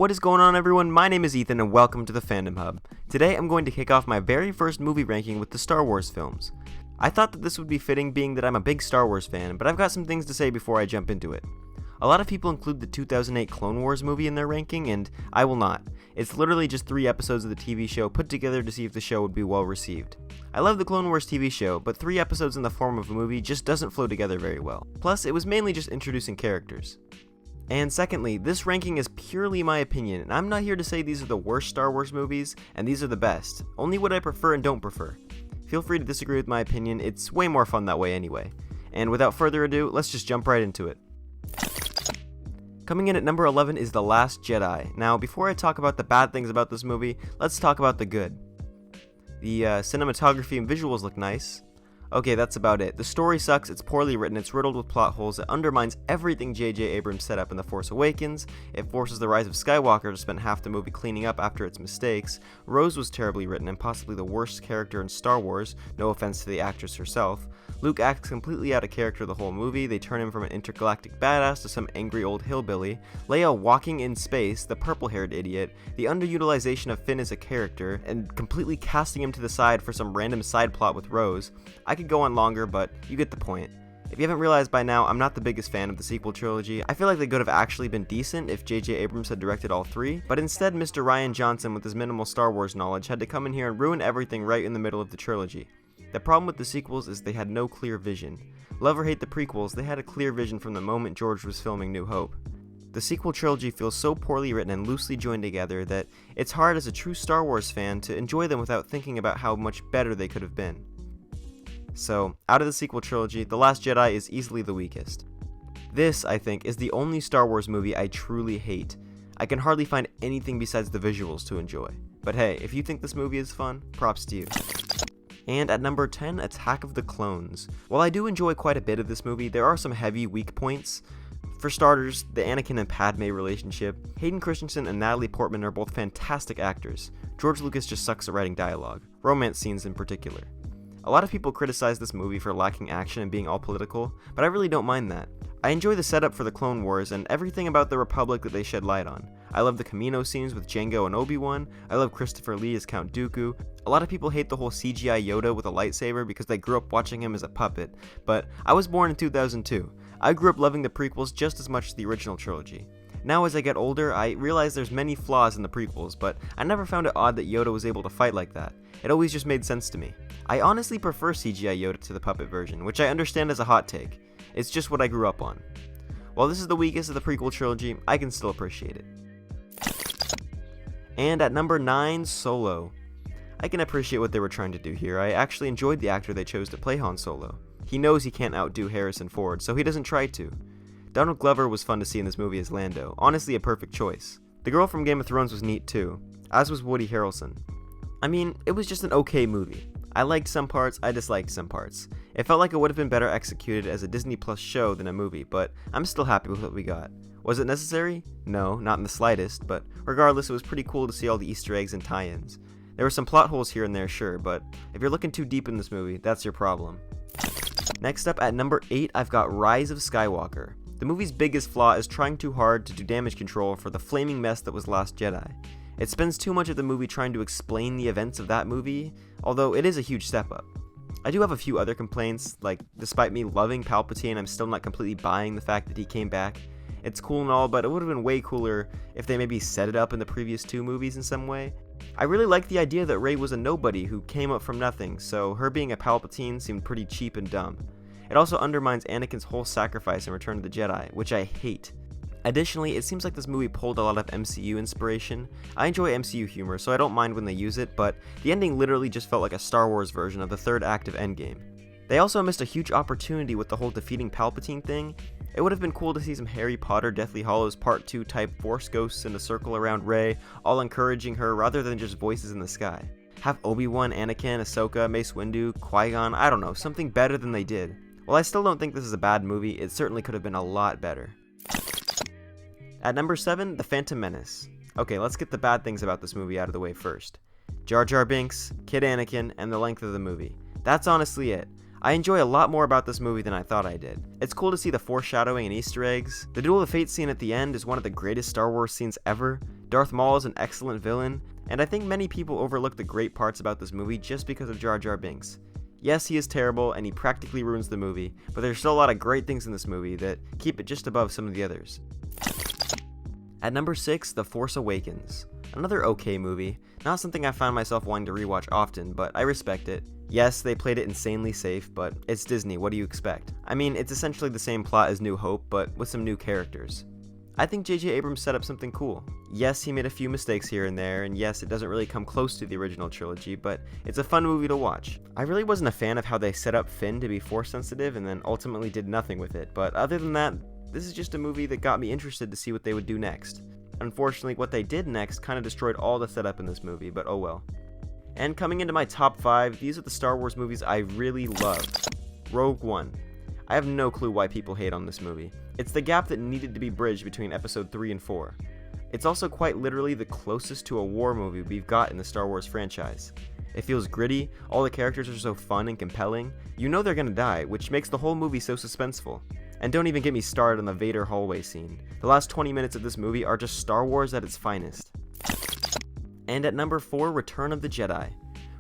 What is going on, everyone? My name is Ethan and welcome to the Fandom Hub. Today I'm going to kick off my very first movie ranking with the Star Wars films. I thought that this would be fitting being that I'm a big Star Wars fan, but I've got some things to say before I jump into it. A lot of people include the 2008 Clone Wars movie in their ranking, and I will not. It's literally just 3 episodes of the TV show put together to see if the show would be well received. I love the Clone Wars TV show, but 3 episodes in the form of a movie just doesn't flow together very well. Plus, it was mainly just introducing characters. And secondly, this ranking is purely my opinion, and I'm not here to say these are the worst Star Wars movies, and these are the best. Only what I prefer and don't prefer. Feel free to disagree with my opinion, it's way more fun that way anyway. And without further ado, let's just jump right into it. Coming in at number 11 is The Last Jedi. Now, before I talk about the bad things about this movie, let's talk about the good. The cinematography and visuals look nice. Okay, that's about it. The story sucks, it's poorly written, it's riddled with plot holes, it undermines everything J.J. Abrams set up in The Force Awakens, it forces the rise of SKYWALKER to spend half the movie cleaning up after its mistakes, Rose was terribly written and possibly the worst character in Star Wars, no offense to the actress herself, Luke acts completely out of character the whole movie, they turn him from an intergalactic badass to some angry old hillbilly, Leia walking in space, the purple-haired idiot, the underutilization of Finn as a character, and completely casting him to the side for some random side plot with Rose. I could go on longer, but you get the point. If you haven't realized by now, I'm not the biggest fan of the sequel trilogy. I feel like they could have actually been decent if J.J. Abrams had directed all 3, but instead Mr. Rian Johnson with his minimal Star Wars knowledge had to come in here and ruin everything right in the middle of the trilogy. The problem with the sequels is they had no clear vision. Love or hate the prequels, they had a clear vision from the moment George was filming New Hope. The sequel trilogy feels so poorly written and loosely joined together that it's hard as a true Star Wars fan to enjoy them without thinking about how much better they could have been. So, out of the sequel trilogy, The Last Jedi is easily the weakest. This, I think, is the only Star Wars movie I truly hate. I can hardly find anything besides the visuals to enjoy. But hey, if you think this movie is fun, props to you. And at number 10, Attack of the Clones. While I do enjoy quite a bit of this movie, there are some heavy weak points. For starters, the Anakin and Padme relationship. Hayden Christensen and Natalie Portman are both fantastic actors. George Lucas just sucks at writing dialogue, romance scenes in particular. A lot of people criticize this movie for lacking action and being all political, but I really don't mind that. I enjoy the setup for the Clone Wars and everything about the Republic that they shed light on. I love the Camino scenes with Jango and Obi-Wan, I love Christopher Lee as Count Dooku. A lot of people hate the whole CGI Yoda with a lightsaber because they grew up watching him as a puppet, but I was born in 2002. I grew up loving the prequels just as much as the original trilogy. Now as I get older, I realize there's many flaws in the prequels, but I never found it odd that Yoda was able to fight like that. It always just made sense to me. I honestly prefer CGI Yoda to the puppet version, which I understand as a hot take. It's just what I grew up on. While this is the weakest of the prequel trilogy, I can still appreciate it. And at number 9, Solo. I can appreciate what they were trying to do here. I actually enjoyed the actor they chose to play Han Solo. He knows he can't outdo Harrison Ford, so he doesn't try to. Donald Glover was fun to see in this movie as Lando, honestly a perfect choice. The girl from Game of Thrones was neat too, as was Woody Harrelson. I mean, it was just an okay movie. I liked some parts, I disliked some parts. It felt like it would have been better executed as a Disney Plus show than a movie, but I'm still happy with what we got. Was it necessary? No, not in the slightest, but regardless, it was pretty cool to see all the Easter eggs and tie-ins. There were some plot holes here and there, sure, but if you're looking too deep in this movie, that's your problem. Next up at number 8, I've got Rise of Skywalker. The movie's biggest flaw is trying too hard to do damage control for the flaming mess that was Last Jedi. It spends too much of the movie trying to explain the events of that movie, although it is a huge step up. I do have a few other complaints, like despite me loving Palpatine, I'm still not completely buying the fact that he came back. It's cool and all, but it would have been way cooler if they maybe set it up in the previous 2 movies in some way. I really liked the idea that Rey was a nobody who came up from nothing, so her being a Palpatine seemed pretty cheap and dumb. It also undermines Anakin's whole sacrifice in Return of the Jedi, which I hate. Additionally, it seems like this movie pulled a lot of MCU inspiration. I enjoy MCU humor, so I don't mind when they use it, but the ending literally just felt like a Star Wars version of the 3rd act of Endgame. They also missed a huge opportunity with the whole defeating Palpatine thing. It would have been cool to see some Harry Potter Deathly Hallows Part 2 type Force ghosts in a circle around Rey, all encouraging her rather than just voices in the sky. Have Obi-Wan, Anakin, Ahsoka, Mace Windu, Qui-Gon, I don't know, something better than they did. While I still don't think this is a bad movie, it certainly could have been a lot better. At number 7, The Phantom Menace. Okay, let's get the bad things about this movie out of the way first. Jar Jar Binks, Kid Anakin, and the length of the movie. That's honestly it. I enjoy a lot more about this movie than I thought I did. It's cool to see the foreshadowing and Easter eggs. The Duel of Fate scene at the end is one of the greatest Star Wars scenes ever. Darth Maul is an excellent villain, and I think many people overlook the great parts about this movie just because of Jar Jar Binks. Yes, he is terrible, and he practically ruins the movie, but there's still a lot of great things in this movie that keep it just above some of the others. At number 6, The Force Awakens. Another okay movie, not something I found myself wanting to rewatch often, but I respect it. Yes, they played it insanely safe, but it's Disney, what do you expect? I mean, it's essentially the same plot as New Hope, but with some new characters. I think J.J. Abrams set up something cool. Yes, he made a few mistakes here and there, and yes, it doesn't really come close to the original trilogy, but it's a fun movie to watch. I really wasn't a fan of how they set up Finn to be force sensitive and then ultimately did nothing with it, but other than that, this is just a movie that got me interested to see what they would do next. Unfortunately, what they did next kind of destroyed all the setup in this movie, but oh well. And coming into my top 5, these are the Star Wars movies I really love. Rogue One. I have no clue why people hate on this movie. It's the gap that needed to be bridged between episode 3 and 4. It's also quite literally the closest to a war movie we've got in the Star Wars franchise. It feels gritty, all the characters are so fun and compelling, you know they're gonna die, which makes the whole movie so suspenseful. And don't even get me started on the Vader hallway scene. The last 20 minutes of this movie are just Star Wars at its finest. And at number 4, Return of the Jedi.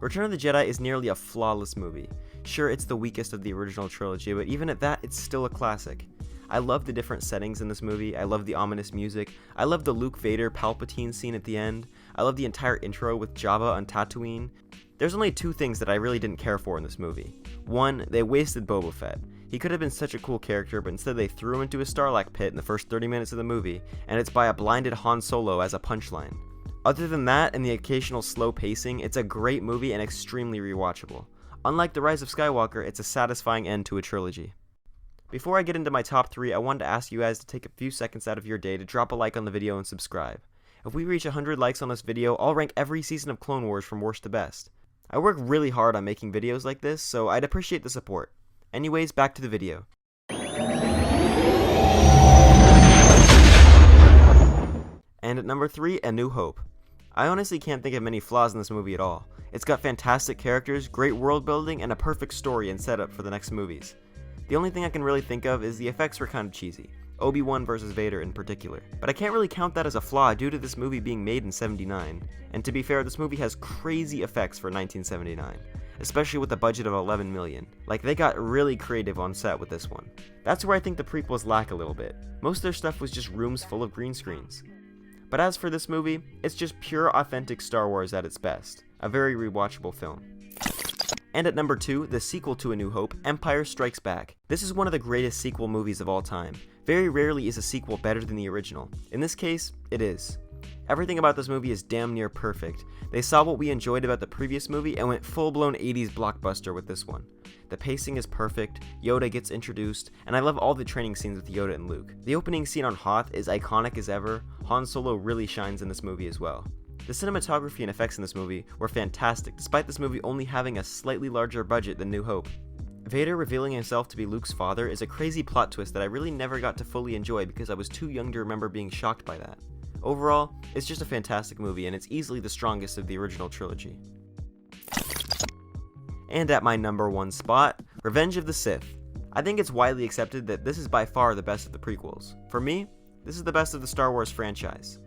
Return of the Jedi is nearly a flawless movie. Sure, it's the weakest of the original trilogy, but even at that, it's still a classic. I love the different settings in this movie, I love the ominous music, I love the Luke Vader Palpatine scene at the end, I love the entire intro with Jabba on Tatooine. There's only 2 things that I really didn't care for in this movie. 1, they wasted Boba Fett. He could have been such a cool character, but instead they threw him into a Sarlacc pit in the first 30 minutes of the movie, and it's by a blinded Han Solo as a punchline. Other than that, and the occasional slow pacing, it's a great movie and extremely rewatchable. Unlike The Rise of Skywalker, it's a satisfying end to a trilogy. Before I get into my top 3, I wanted to ask you guys to take a few seconds out of your day to drop a like on the video and subscribe. If we reach 100 likes on this video, I'll rank every season of Clone Wars from worst to best. I work really hard on making videos like this, so I'd appreciate the support. Anyways, back to the video. And at number 3, A New Hope. I honestly can't think of many flaws in this movie at all. It's got fantastic characters, great world building, and a perfect story and setup for the next movies. The only thing I can really think of is the effects were kind of cheesy, Obi-Wan versus Vader in particular. But I can't really count that as a flaw due to this movie being made in '79, and to be fair, this movie has crazy effects for 1979, especially with a budget of $11 million. Like, they got really creative on set with this one. That's where I think the prequels lack a little bit. Most of their stuff was just rooms full of green screens. But as for this movie, it's just pure authentic Star Wars at its best. A very rewatchable film. And at number 2, the sequel to A New Hope, Empire Strikes Back. This is one of the greatest sequel movies of all time. Very rarely is a sequel better than the original. In this case, it is. Everything about this movie is damn near perfect. They saw what we enjoyed about the previous movie and went full-blown 80s blockbuster with this one. The pacing is perfect, Yoda gets introduced, and I love all the training scenes with Yoda and Luke. The opening scene on Hoth is iconic as ever. Han Solo really shines in this movie as well. The cinematography and effects in this movie were fantastic, despite this movie only having a slightly larger budget than New Hope. Vader revealing himself to be Luke's father is a crazy plot twist that I really never got to fully enjoy because I was too young to remember being shocked by that. Overall, it's just a fantastic movie and it's easily the strongest of the original trilogy. And at my number 1 spot, Revenge of the Sith. I think it's widely accepted that this is by far the best of the prequels. For me, this is the best of the Star Wars franchise.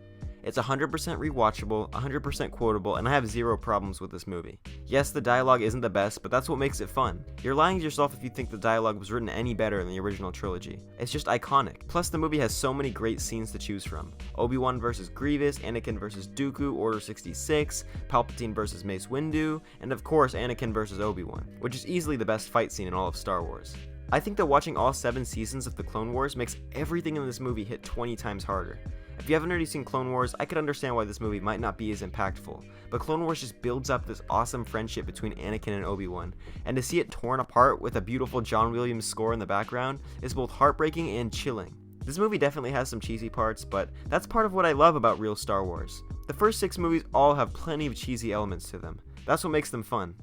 It's 100% rewatchable, 100% quotable, and I have zero problems with this movie. Yes, the dialogue isn't the best, but that's what makes it fun. You're lying to yourself if you think the dialogue was written any better than the original trilogy. It's just iconic. Plus, the movie has so many great scenes to choose from. Obi-Wan versus Grievous, Anakin versus Dooku, Order 66, Palpatine versus Mace Windu, and of course Anakin versus Obi-Wan, which is easily the best fight scene in all of Star Wars. I think that watching all 7 seasons of the Clone Wars makes everything in this movie hit 20 times harder. If you haven't already seen Clone Wars, I could understand why this movie might not be as impactful, but Clone Wars just builds up this awesome friendship between Anakin and Obi-Wan, and to see it torn apart with a beautiful John Williams score in the background is both heartbreaking and chilling. This movie definitely has some cheesy parts, but that's part of what I love about real Star Wars. The first 6 movies all have plenty of cheesy elements to them. That's what makes them fun.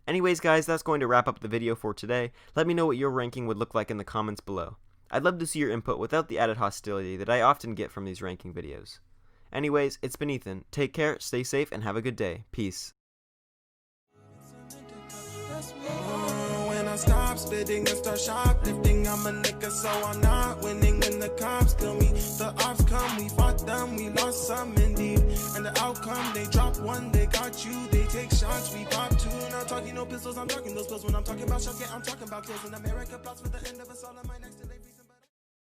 Anyways guys, that's going to wrap up the video for today. Let me know what your ranking would look like in the comments below. I'd love to see your input without the added hostility that I often get from these ranking videos. Anyways, it's been Ethan. Take care, stay safe, and have a good day. Peace. When I non-stop, spitting and start shoplifting. I'm a nigga, so I'm not winning when the cops kill me. The ops come, we fought them, we lost some indeed. And the outcome, they drop one, they got you, they take shots, we pop two. Not talking no pistols, I'm talking those pills. When I'm talking about shots, yeah, I'm talking about kills. In America, plots for the end of us all on my next.